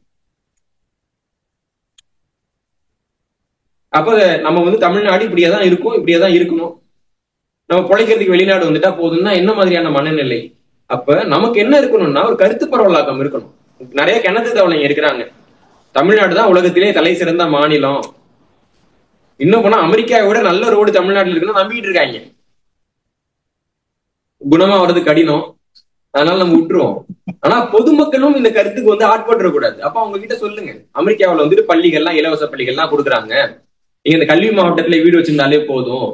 அப்ப நம்ம வந்து தமிழ்நாடு இப்படியேதான் இருக்கும், இப்படியேதான் இருக்கணும், நம்ம பிழைக்கிறதுக்கு வெளிநாடு வந்துட்டா போதும்னா என்ன மாதிரியான மனநிலை? அப்ப நமக்கு என்ன இருக்கணும்னா ஒரு கருத்து பரவலாக்கம் இருக்கணும். நிறைய கிணத்து தவளைங்க இருக்கிறாங்க. தமிழ்நாடு தான் உலகத்திலே தலை சிறந்த மாநிலம், இன்னும் போனா அமெரிக்காவை விட நல்ல ரோடு தமிழ்நாட்டில் இருக்குன்னு நம்பிக்கிட்டு இருக்காங்க. குணமா வர்றது கடினம், அதனால நம்ம விட்டுருவோம். ஆனா பொதுமக்களும் இந்த கருத்துக்கு வந்து ஆட்பட்டுற கூடாது. அப்ப அவங்க கிட்ட சொல்லுங்க, அமெரிக்காவில வந்துட்டு பள்ளிகள்லாம் இலவச பள்ளிகள்லாம் கொடுக்குறாங்க, நீங்க இந்த கல்வி மாவட்டத்துல வீடு வச்சிருந்தாலே போதும்,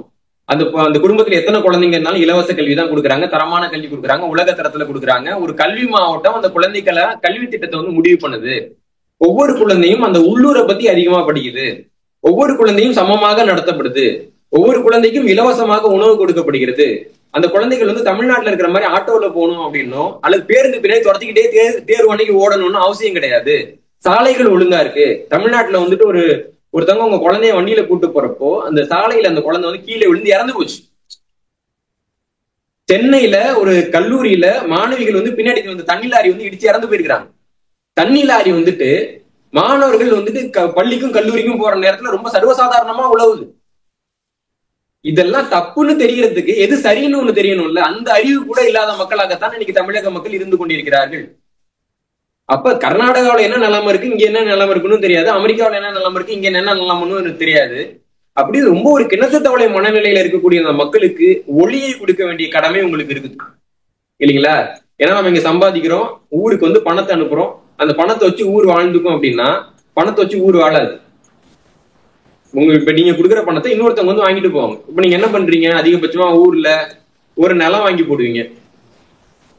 அந்த குடும்பத்துல எத்தனை குழந்தைங்க இருந்தாலும் இலவச கல்வி தான் கொடுக்குறாங்க, தரமான கல்வி கொடுக்குறாங்க, உலக தரத்துல கொடுக்குறாங்க. ஒரு கல்வி மாவட்டம் அந்த குழந்தைகளை கல்வி திட்டத்தை வந்து முடிவு பண்ணுது. ஒவ்வொரு குழந்தையும் அந்த உள்ளூரை பத்தி அதிகமா படிக்குது, ஒவ்வொரு குழந்தையும் சமமாக நடத்தப்படுது, ஒவ்வொரு குழந்தைக்கும் இலவசமாக உணவு கொடுக்கப்படுகிறது. அந்த குழந்தைகள் வந்து தமிழ்நாட்டுல இருக்கிற மாதிரி ஆட்டோல போகணும் அப்படின்னும் அல்லது பேருந்து பின்னாடி துரத்திக்கிட்டே தேர்வு அன்னைக்கு ஓடணும்னு அவசியம் கிடையாது. சாலைகள் ஒழுங்கா இருக்கு. தமிழ்நாட்டுல வந்துட்டு ஒருத்தவங்க உங்க குழந்தைய வண்டியில கூட்டு போறப்போ அந்த சாலையில அந்த குழந்தை வந்து கீழே விழுந்து இறந்து போச்சு. சென்னையில ஒரு கல்லூரியில மாணவிகள் வந்து பின்னாடி வந்து தண்ணி லாரி வந்து இடிச்சு இறந்து போயிருக்கிறாங்க. தண்ணி லாரி வந்துட்டு மாணவர்கள் வந்துட்டு பள்ளிக்கும் கல்லூரிக்கும் போற நேரத்துல ரொம்ப சர்வசாதாரணமா உழவுது. இதெல்லாம் தப்புன்னு தெரியறதுக்கு எது சரின்னு ஒண்ணு தெரியணும்ல, அந்த அறிவு கூட இல்லாத மக்களாகத்தான் இன்னைக்கு தமிழக மக்கள் இருந்து கொண்டிருக்கிறார்கள். அப்ப கர்நாடகாவில என்ன நிலைமை இருக்கு, இங்க என்ன நிலைமை இருக்குன்னு தெரியாது, அமெரிக்காவில என்ன நிலைமை இருக்கு, இங்க என்ன நிலைமைன்னு எனக்கு தெரியாது. அப்படி ரொம்ப ஒரு கிணத்து தவளை மனநிலையில இருக்கக்கூடிய அந்த மக்களுக்கு ஒளியை கொடுக்க வேண்டிய கடமை உங்களுக்கு இருக்குது இல்லைங்களா? ஏன்னா நம்ம இங்க சம்பாதிக்கிறோம், ஊருக்கு வந்து பணத்தை அனுப்புறோம், அந்த பணத்தை வச்சு ஊர் வாழ்ந்துக்கும் அப்படின்னா பணத்தை வச்சு ஊர் வாழாது. இப்ப நீங்க கொடுக்குற பணத்தை இன்னொருத்தவங்க வந்து வாங்கிட்டு போவாங்க. இப்ப நீங்க என்ன பண்றீங்க? அதிகபட்சமா ஊர்ல ஒரு நிலம் வாங்கி போடுவீங்க.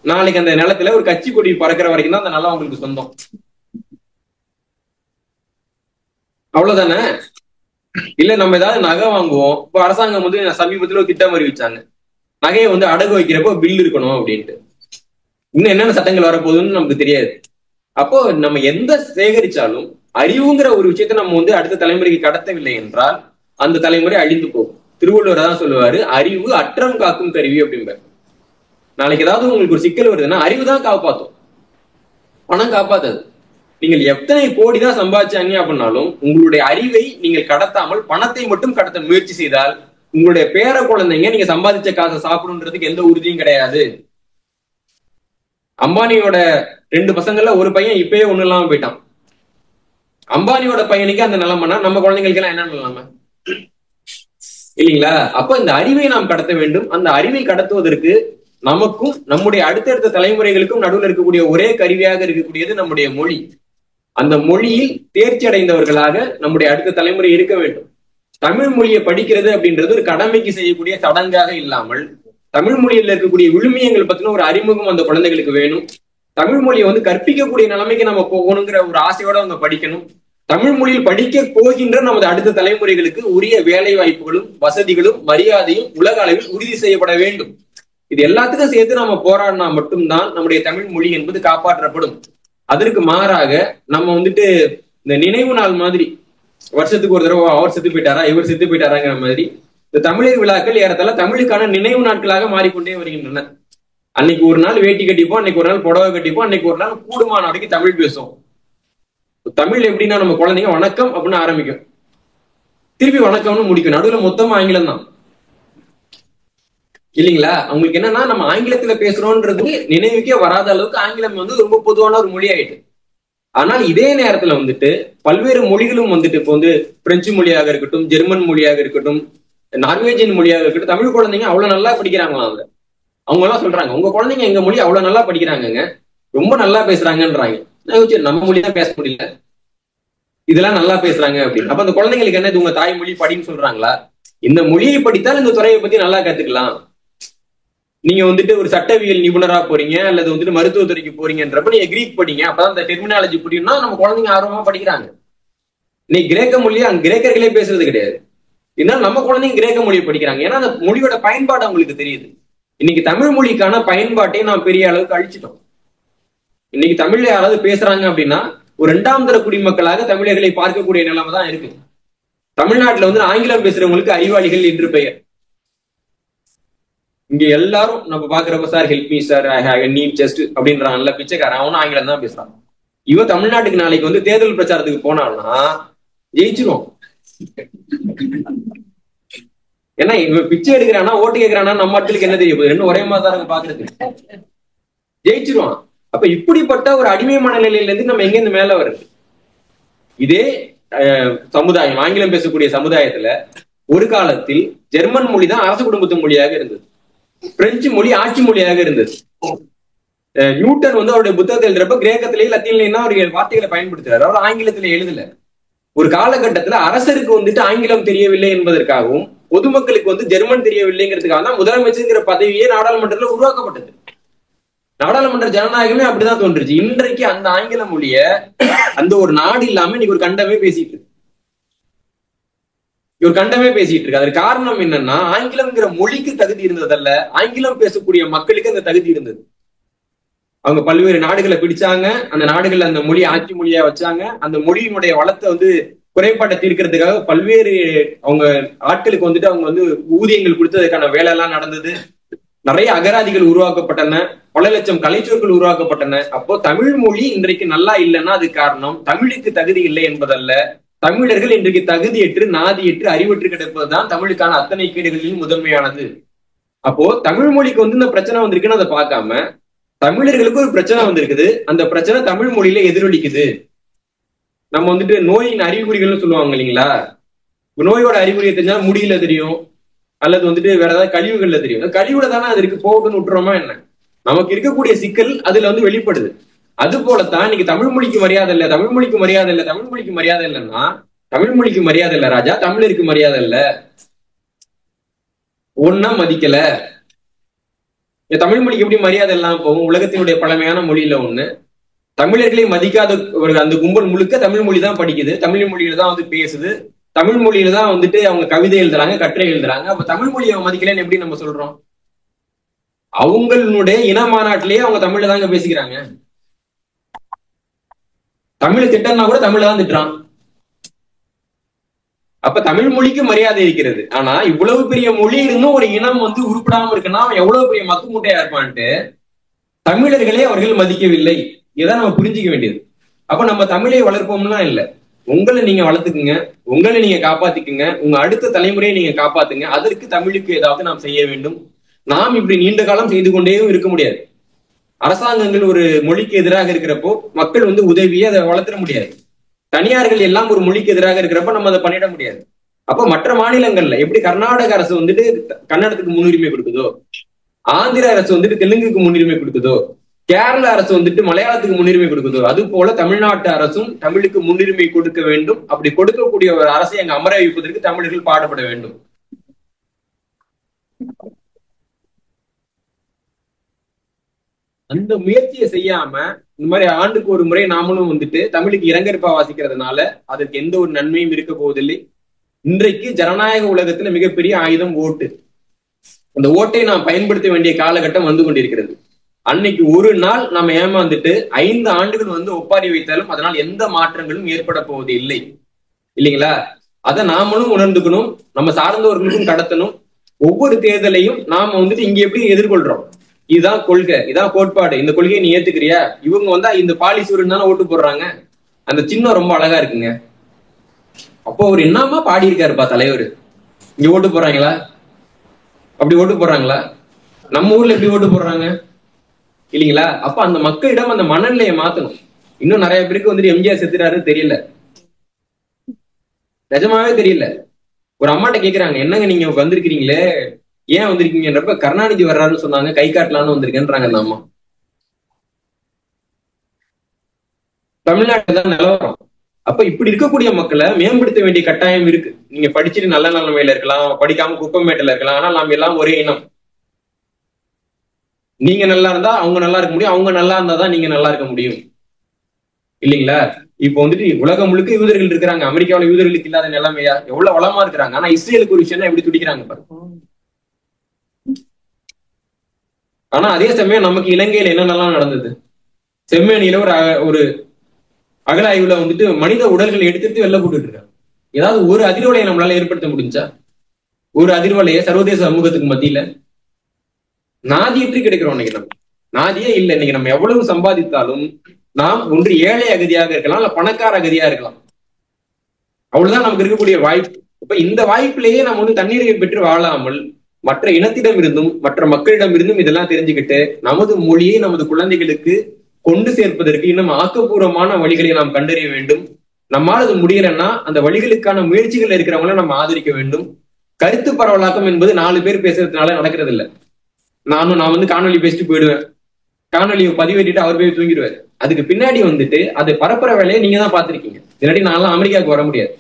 நாளைக்கு அந்த நிலத்துல ஒரு கட்சி கொடி பறக்கிற வரைக்கும் தான் அந்த நிலம் உங்களுக்கு சொந்தம். அவ்வளவுதானே? இல்ல நம்ம ஏதாவது நகை வாங்குவோம். இப்ப அரசாங்கம் வந்து சமீபத்துல ஒரு திட்டம் அறிவிச்சாங்க, நகையை வந்து அடகு வைக்கிறப்போ பில் இருக்கணும் அப்படின்ட்டு. இன்னும் என்னென்ன சட்டங்கள் வரப்போகுதுன்னு நமக்கு தெரியாது. அப்போ நம்ம எந்த சேகரிச்சாலும் அறிவுங்கிற ஒரு விஷயத்த நம்ம வந்து அடுத்த தலைமுறைக்கு கடத்தவில்லை என்றால் அந்த தலைமுறை அழிந்து போகும். திருவள்ளுவர் தான் சொல்லுவாரு, அறிவு அற்றம் காக்கும் கருவி அப்படிம்பாரு. நாளைக்கு ஏதாவது உங்களுக்கு ஒரு சிக்கல் வருதுன்னா அறிவு தான் காப்பாத்தும், பணம் காப்பாத்தாது. நீங்கள் எத்தனை கோடி தான் சம்பாதிச்சாங்க அப்படின்னாலும் உங்களுடைய அறிவை நீங்கள் கடத்தாமல் பணத்தை மட்டும் கடத்த முயற்சி செய்தால் உங்களுடைய பேர குழந்தைங்க நீங்க சம்பாதிச்ச காசை சாப்பிடுன்றதுக்கு எந்த உறுதியும் கிடையாது. அம்பானியோட 2 பசங்கள்ல ஒரு பையன் இப்பயே ஒண்ணு இல்லாம போயிட்டான். அம்பானியோட பையனுக்கு அந்த நிலைமைனா நம்ம குழந்தைங்களுக்கு எல்லாம் என்ன நிலைமை இல்லைங்களா? அப்ப இந்த அறிவை நாம் கடத்த வேண்டும். அந்த அறிவை கடத்துவதற்கு நமக்கும் நம்முடைய அடுத்தடுத்த தலைமுறைகளுக்கும் நடுவில் இருக்கக்கூடிய ஒரே கருவியாக இருக்கக்கூடியது நம்முடைய மொழி. அந்த மொழியில் தேர்ச்சி அடைந்தவர்களாக நம்முடைய அடுத்த தலைமுறை இருக்க வேண்டும். தமிழ் மொழியை படிக்கிறது அப்படின்றது ஒரு கடமைக்கு செய்யக்கூடிய சடங்காக இல்லாமல் தமிழ் மொழியில் இருக்கக்கூடிய விழுமியங்கள் பத்தின ஒரு அறிமுகம் அந்த குழந்தைகளுக்கு வேணும். தமிழ் மொழியை கற்பிக்கக்கூடிய நிலைமைக்கு நம்ம போகணுங்கிற ஒரு ஆசையோட அவங்க படிக்கணும். தமிழ் மொழியில் படிக்க போகின்ற நமது அடுத்த தலைமுறைகளுக்கு உரிய வேலை வாய்ப்புகளும் வசதிகளும் மரியாதையும் உலக அளவில் உறுதி செய்யப்பட வேண்டும். இது எல்லாத்துக்கும் சேர்த்து நம்ம போராடினா மட்டும்தான் நம்முடைய தமிழ் மொழி என்பது காப்பாற்றப்படும். அதற்கு மாறாக நம்ம இந்த நினைவு நாள் மாதிரி வருஷத்துக்கு ஒரு தடவை அவர் செத்து போயிட்டாரா இவர் செத்து போயிட்டாராங்கிற மாதிரி இந்த தமிழர் விழாக்கள் ஏறத்தாழ தமிழுக்கான நினைவு நாட்களாக மாறிக்கொண்டே வருகின்றன. அன்னைக்கு ஒரு நாள் வேட்டி கட்டிப்போம், அன்னைக்கு ஒரு நாள் புடவை கட்டிப்போம், அன்னைக்கு ஒரு நாள் கூடுமான வரைக்கும் தமிழ் பேசுவோம். தமிழ் எப்படின்னா நம்ம குழந்தைங்க வணக்கம் அப்படின்னு ஆரம்பிக்கும், திருப்பி வணக்கம்னு முடிக்கும், நடுவுல மொத்தமா ஆங்கிலம் தான் இல்லைங்களா? அவங்களுக்கு என்னன்னா நம்ம ஆங்கிலத்துல பேசுறோன்றது நினைவுக்கே வராத அளவுக்கு ஆங்கிலம் ரொம்ப பொதுவான ஒரு மொழி ஆயிட்டு. ஆனால் இதே நேரத்துல பல்வேறு மொழிகளும் இப்போ பிரெஞ்சு மொழியாக இருக்கட்டும், ஜெர்மன் மொழியாக இருக்கட்டும், நார்வேஜியன் மொழியாக இருக்கட்டும், தமிழ் குழந்தைங்க அவ்வளவு நல்லா படிக்கிறாங்களாம். அவங்க எல்லாம் சொல்றாங்க உங்க குழந்தைங்க எங்க மொழி அவ்வளவு நல்லா படிக்கிறாங்க, ரொம்ப நல்லா பேசுறாங்கன்றாங்க. நம்ம மொழிதான் பேச முடியல, இதெல்லாம் நல்லா பேசுறாங்க அப்படின்னு. அப்ப அந்த குழந்தைங்களுக்கு என்ன, இது உங்க தாய்மொழி படின்னு சொல்றாங்களா? இந்த மொழியை படித்தால் இந்த துறையை பத்தி நல்லா கத்துக்கலாம். நீங்க ஒரு சட்டவியல் நிபுணரா போறீங்க அல்லது மருத்துவத்துறைக்கு போறீங்கன்றப்ப நீங்க கிரீக் படிங்க, அப்பதான் இந்த டெர்மினாலஜி புரியும்னா நம்ம குழந்தைங்க ஆர்வமா படிக்கிறாங்க. நீ கிரேக்க மொழியை அங்க கிரேக்கர்களே பேசுறது கிடையாது, இருந்தாலும் நம்ம குழந்தைங்க கிரேக்க மொழியை படிக்கிறாங்க. ஏன்னா அந்த மொழியோட பயன்பாடு அவங்களுக்கு தெரியுது. இன்னைக்கு தமிழ் மொழிக்கான பயன்பாட்டை நாம் பெரிய அளவுக்கு அழிச்சிட்டோம். இன்னைக்கு தமிழ்ல யாராவது பேசுறாங்க அப்படின்னா ஒரு இரண்டாம் தர குடிமக்களாக தமிழர்களை பார்க்கக்கூடிய நிலைமை தான் இருக்கு. தமிழ்நாட்டுல ஆங்கிலம் பேசுறவங்களுக்கு அறிவாளிகள் என்று பெயர். இங்க எல்லாரும் நம்ம பாக்குறப்ப sir help me sir I have a NEET just அப்படின்றாங்க, நல்ல பிச்சைக்காரன், அவனும் ஆங்கிலம் தான் பேசுறான். இவன் தமிழ்நாட்டுக்கு நாளைக்கு தேர்தல் பிரச்சாரத்துக்கு போனான்னா ஜெயிச்சிரும். ஏன்னா இவன் பிச்சை எடுக்கிறானா ஓட்டு கேட்கிறானா நம்ம மக்களுக்கு என்ன தெரியும், ரெண்டும் ஒரே மாதிரி தான் பாக்குறது, ஜெயிச்சிருவான். அப்ப இப்படிப்பட்ட ஒரு அடிமை மனநிலையில இருந்து நம்ம எங்க இருந்து மேல வருது? இதே சமுதாயம், ஆங்கிலம் பேசக்கூடிய சமுதாயத்துல ஒரு காலத்தில் ஜெர்மன் மொழி தான் அரசு குடும்பத்து மொழியாக இருந்தது, பிரெஞ்சு மொழி ஆட்சி மொழியாக இருந்தது. நியூட்டன் அவருடைய புத்தகத்தை எழுதுறப்ப கிரேக்கத்திலேயே லத்தீன்லயும் தான் அவர் வார்த்தைகளை பயன்படுத்துறாரு, அவர் ஆங்கிலத்தில எழுதல. ஒரு காலகட்டத்துல அரசருக்கு ஆங்கிலம் தெரியவில்லை என்பதற்காகவும் பொதுமக்களுக்கு ஜெர்மன் தெரியவில்லைங்கிறதுக்காக தான் முதலமைச்சர்ங்கிற பதவியே நாடாளுமன்றத்தில் உருவாக்கப்பட்டது. நாடாளுமன்ற ஜனநாயகமே அப்படிதான் தோன்றுச்சு. இன்றைக்கு அந்த ஆங்கில மொழிய அந்த ஒரு நாடு இல்லாம இன்னைக்கு ஒரு கண்டமே பேசிட்டு இருக்கு, ஒரு கண்டமே பேசிட்டு இருக்கு. அதற்கு காரணம் என்னன்னா ஆங்கிலம்ங்கிற மொழிக்கு தகுதி இருந்ததல்ல, ஆங்கிலம் பேசக்கூடிய மக்களுக்கு அந்த தகுதி இருந்தது. அவங்க பல்வேறு நாடுகளை பிடிச்சாங்க, அந்த நாடுகள்ல அந்த மொழி ஆட்சி மொழியா வச்சாங்க. அந்த மொழியினுடைய வளத்தை குறைபாட்டை தீர்க்கிறதுக்காக பல்வேறு அவங்க ஆட்களுக்கு அவங்க ஊதியங்கள் கொடுத்ததுக்கான வேலை எல்லாம் நடந்தது. நிறைய அகராதிகள் உருவாக்கப்பட்டன, பல லட்சம் கலைச்சொற்கள் உருவாக்கப்பட்டன. அப்போ தமிழ் மொழி இன்றைக்கு நல்லா இல்லைன்னா அது காரணம் தமிழுக்கு தகுதி இல்லை என்பதல்ல, தமிழர்கள் இன்றைக்கு தகுதியற்று நாதியற்று அறிவற்று கிடப்பதுதான் தமிழுக்கான அத்தனை கேடுகளிலும் முதன்மையானது. அப்போ தமிழ் மொழிக்கு இந்த பிரச்சனை வந்திருக்குன்னு அதை பார்க்காம தமிழர்களுக்கு ஒரு பிரச்சனை வந்திருக்குது, அந்த பிரச்சனை தமிழ் மொழியில எதிரொலிக்குது. நம்ம நோயின் அறிகுறிகள்னு சொல்லுவாங்க இல்லைங்களா? நோயோட அறிகுறியை தெரிஞ்சா முடியல தெரியும், அல்லது வேற ஏதாவது கழிவுகள்ல தெரியும். கழிவுல தானே அது இருக்கு, போகட்டும்னு விட்டுறோமா என்ன? நமக்கு இருக்கக்கூடிய சிக்கல் அதுல வெளிப்படுது. அது போலத்தான் இன்னைக்கு தமிழ் மொழிக்கு மரியாதை இல்லை, தமிழ் மொழிக்கு மரியாதை இல்லை, தமிழ் மொழிக்கு மரியாதை இல்லைன்னா தமிழ் மொழிக்கு மரியாதை இல்லை ராஜா, தமிழருக்கு மரியாதை இல்லை, ஒன்னா மதிக்கல. தமிழ் மொழிக்கு எப்படி மரியாதை இல்லாம போகும்? உலகத்தினுடைய பழமையான மொழியில ஒண்ணு. தமிழர்களை மதிக்காத அந்த கும்பல் முழுக்க தமிழ் மொழி தான் படிக்குது, தமிழ் மொழியில தான் பேசுது, தமிழ் மொழியில தான் அவங்க கவிதை எழுதுறாங்க, கட்டுரை எழுதுறாங்க. அப்ப தமிழ் மொழியை மதிக்கலன்னு எப்படி நம்ம சொல்றோம்? அவங்களுடைய இன மாநாட்டிலேயே அவங்க தமிழ்ல தாங்க பேசிக்கிறாங்க. தமிழ் திட்டம்னா கூட தமிழ்ல தான் திட்டுறான். அப்ப தமிழ் மொழிக்கு மரியாதை இருக்கிறது. ஆனா இவ்வளவு பெரிய மொழி இருந்தும் ஒரு இனம் உருப்படாம இருக்குன்னா அவன் எவ்வளவு பெரிய மக்கு மூட்டையா இருப்பான்ட்டு தமிழர்களே அவர்கள் மதிக்கவில்லை. இதான் நம்ம புரிஞ்சுக்க வேண்டியது. அப்ப நம்ம தமிழை வளர்ப்போம்னா இல்ல, உங்களை நீங்க வளர்த்துக்குங்க, உங்களை நீங்க காப்பாத்திக்குங்க, உங்க அடுத்த தலைமுறையை நீங்க காப்பாத்துங்க. அதற்கு தமிழுக்கு ஏதாவது நாம் செய்ய வேண்டும். நாம் இப்படி நீண்ட காலம் செய்து கொண்டேயும் இருக்க முடியாது. அரசாங்கங்கள் ஒரு மொழிக்கு எதிராக இருக்கிறப்போ மக்கள் உதவியே அதை வளர்த்துட முடியாது. தனியார்கள் எல்லாம் ஒரு மொழிக்கு எதிராக இருக்கிறப்ப நம்ம அதை பண்ணிட முடியாது. அப்ப மற்ற மாநிலங்கள்ல எப்படி கர்நாடக அரசு கன்னடத்துக்கு முன்னுரிமை கொடுக்குதோ ஆந்திர அரசு வந்துட்டு தெலுங்குக்கு முன்னுரிமை கொடுக்குதோ, கேரள அரசு வந்துட்டு மலையாளத்துக்கு முன்னுரிமை கொடுக்குதோ, அது போல தமிழ்நாட்டு அரசும் தமிழுக்கு முன்னுரிமை கொடுக்க வேண்டும். அப்படி கொடுக்கக்கூடிய ஒரு அரசை அங்கு அமர வைப்பதற்கு தமிழர்கள் பாடுபட வேண்டும். அந்த முயற்சியை செய்யாம இந்த மாதிரி ஆண்டுக்கு ஒரு முறை நாமளும் வந்துட்டு தமிழுக்கு இரங்கற்பா வாசிக்கிறதுனால அதற்கு எந்த ஒரு நன்மையும் இருக்க போவதில்லை. இன்றைக்கு ஜனநாயக உலகத்துல மிகப்பெரிய ஆயுதம் ஓட்டு. அந்த ஓட்டை நாம் பயன்படுத்த வேண்டிய காலகட்டம் வந்து கொண்டிருக்கிறது. அன்னைக்கு ஒரு நாள் நம்ம ஏமாந்துட்டு 5 ஆண்டுகள் வந்து ஒப்பாரி வைத்தாலும் அதனால் எந்த மாற்றங்களும் ஏற்பட போவது இல்லை, இல்லைங்களா? அதை நாமளும் உணர்ந்துக்கணும், நம்ம சார்ந்தவர்களுக்கும் கடத்தணும். ஒவ்வொரு தேர்தலையும் நாம வந்துட்டு இங்க எப்படி எதிர்கொள்றோம், இதுதான் கொள்கை, இதான் கோட்பாடு, இந்த கொள்கையை நீ ஏத்துக்கிறியா, இவங்க வந்தா இந்த பாலிசூரன் தானே ஓட்டு போடுறாங்க. அந்த சின்னம் ரொம்ப அழகா இருக்குங்க. அப்போ அவர் என்னமா பாடி இருக்காருப்பா தலைவர், இங்க ஓட்டு போடுறாங்களா, அப்படி ஓட்டு போடுறாங்களா, நம்ம ஊர்ல எப்படி ஓட்டு போடுறாங்க, இல்லைங்களா? அப்ப அந்த மக்களிடம் அந்த மனநிலையை மாத்தணும். இன்னும் நிறைய பேருக்கு வந்துட்டு எம்ஜிஆர் செத்துறாரு தெரியல, நிஜமாவே தெரியல. ஒரு அம்மாட்ட கேக்குறாங்க, என்னங்க நீங்க வந்திருக்கிறீங்களே, ஏன் வந்திருக்கீங்கன்றப்ப கருணாநிதி வர்றாருன்னு சொன்னாங்க, கை காட்டலான்னு வந்திருக்கேன்றாங்க அந்த அம்மா. தமிழ்நாட்டுல தான் நிலவரம். அப்ப இப்படி இருக்கக்கூடிய மக்களை மேம்படுத்த வேண்டிய கட்டாயம் இருக்கு. நீங்க படிச்சுட்டு நல்ல நிலைமையில இருக்கலாம், படிக்காம குப்பமேட்டில இருக்கலாம், ஆனால் நாம் எல்லாம் ஒரே இனம். நீங்க நல்லா இருந்தா அவங்க நல்லா இருக்க முடியும், அவங்க நல்லா இருந்தா தான் நீங்க நல்லா இருக்க முடியும், இல்லைங்களா? இப்போ வந்துட்டு உலகம் முழுக்க யூதர்கள் இருக்கிறாங்க. அமெரிக்காவில யூதர்களுக்கு இல்லாத நிலைமையா? எவ்வளவு வளமா இருக்கிறாங்க. ஆனா இஸ்ரேலுக்கு ஒரு விஷயம் எப்படி துடிக்கிறாங்க பாருங்க. ஆனா அதே சமயம் நமக்கு இலங்கையில என்னென்னலாம் நடந்தது, செம்மேனியில ஒரு அகல ஆய்வுல வந்துட்டு மனித உடல்களை எடுத்துட்டு வெளில போட்டுட்டு இருக்காங்க. ஏதாவது ஒரு அதிர்வலையை நம்மளால ஏற்படுத்த முடிஞ்சா? ஒரு அதிர்வலையை சர்வதேச சமூகத்துக்கு மத்தியில நாதியற்றி கிடைக்கிறோம். இன்னைக்கு நம்ம நாதியே இல்லை. இன்னைக்கு நம்ம எவ்வளவு சம்பாதித்தாலும் நாம் ஒன்று ஏழை அகதியாக இருக்கலாம், இல்ல பணக்கார அகதியா இருக்கலாம். அவ்வளவுதான் நமக்கு இருக்கக்கூடிய வாய்ப்பு. இப்ப இந்த வாய்ப்பிலேயே நம்ம வந்து தண்ணீரை பெற்று வாழாமல் மற்ற இனத்திடம் இருந்தும் மற்ற மக்களிடம் இருந்தும் இதெல்லாம் தெரிஞ்சுக்கிட்டு நமது மொழியை நமது குழந்தைகளுக்கு கொண்டு சேர்ப்பதற்கு இன்னும் ஆக்கப்பூர்வமான வழிகளை நாம் கண்டறிய வேண்டும். நம்மால் அது முடியலன்னா அந்த வழிகளுக்கான முயற்சிகள் இருக்கிறவங்கள நம்ம ஆதரிக்க வேண்டும். கருத்து பரவலாக்கம் என்பது 4 பேர் பேசுறதுனால நடக்கிறது இல்லை. நான் வந்து காணொலி பேசிட்டு போயிடுவேன், காணொலியை பதிவேற்றிட்டு அவர் போய் தூங்கிடுவாரு. அதுக்கு பின்னாடி வந்துட்டு அதை பரப்புற வேலையை நீங்க தான் பாத்திருக்கீங்க. இல்லாட்டி நான்லாம் அமெரிக்காவுக்கு வர முடியாது.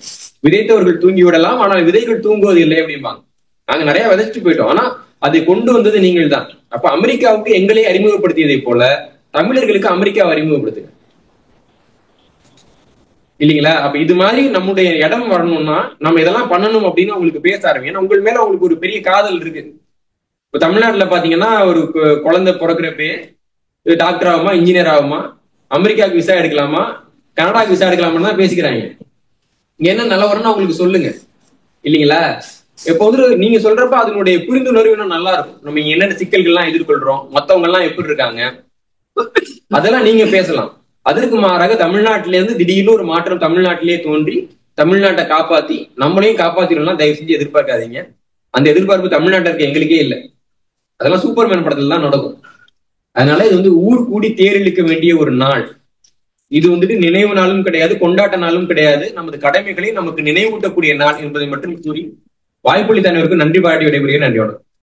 விதைத்தவர்கள் தூங்கி விடலாம், ஆனால் விதைகள் தூங்குவது இல்லை அப்படிம்பாங்க. நாங்க நிறைய விதைச்சிட்டு போயிட்டோம், ஆனா அதை கொண்டு வந்தது நீங்கள் தான். அப்ப அமெரிக்காவுக்கு எங்களை அறிமுகப்படுத்தியதை போல தமிழர்களுக்கு அமெரிக்காவை அறிமுகப்படுத்துங்க, இல்லைங்களா? அப்ப இது மாதிரி நம்முடைய இடம் வரணும்னா நம்ம இதெல்லாம் பண்ணணும் அப்படின்னு அவங்களுக்கு பேச ஆரம்பிங்க. ஏன்னா உங்கள் மேல அவங்களுக்கு ஒரு பெரிய காதல் இருக்கு. இப்ப தமிழ்நாட்டுல பாத்தீங்கன்னா ஒரு குழந்தை பிறக்கிறப்பே டாக்டர் ஆகுமா, இன்ஜினியர் ஆகுமா, அமெரிக்காவுக்கு விசா எடுக்கலாமா, கனடாக்கு விசா எடுக்கலாமான்னு தான் பேசிக்கிறாங்க. இங்க என்ன நிலவரம்னு அவங்களுக்கு சொல்லுங்க, இல்லைங்களா? இப்ப வந்து நீங்க சொல்றப்ப அதனுடைய புரிந்துணர்வு இன்னும் நல்லா இருக்கும். நம்ம என்னென்ன சிக்கல்கள்லாம் எதிர்கொள்றோம், மத்தவங்க எல்லாம் எப்படி இருக்காங்க, அதெல்லாம் நீங்க பேசலாம். அதற்கு மாறாக தமிழ்நாட்டில இருந்து திடீர்னு ஒரு மாற்றம் தமிழ்நாட்டிலேயே தோன்றி தமிழ்நாட்டை காப்பாத்தி நம்மளையும் காப்பாத்திடலாம் தயவு செஞ்சு எதிர்பார்க்காதீங்க. அந்த எதிர்பார்ப்பு தமிழ்நாட்டிற்கு எங்களுக்கே இல்லை. அதெல்லாம் சூப்பர்மேன் படத்துல தான் நடக்கும். அதனால இது வந்து ஊர் கூடி தேரிழுக்க வேண்டிய ஒரு நாள். இது வந்துட்டு நினைவு நாளும் கிடையாது, கொண்டாட்ட நாளும் கிடையாது. நமது கடமைகளை நமக்கு நினைவூட்டக்கூடிய நாள் என்பதை மட்டும் கூறி வாய்ப்பளித்த அனைவருக்கும் நன்றி பாராட்டி விடைபெறுகிறேன். நன்றி.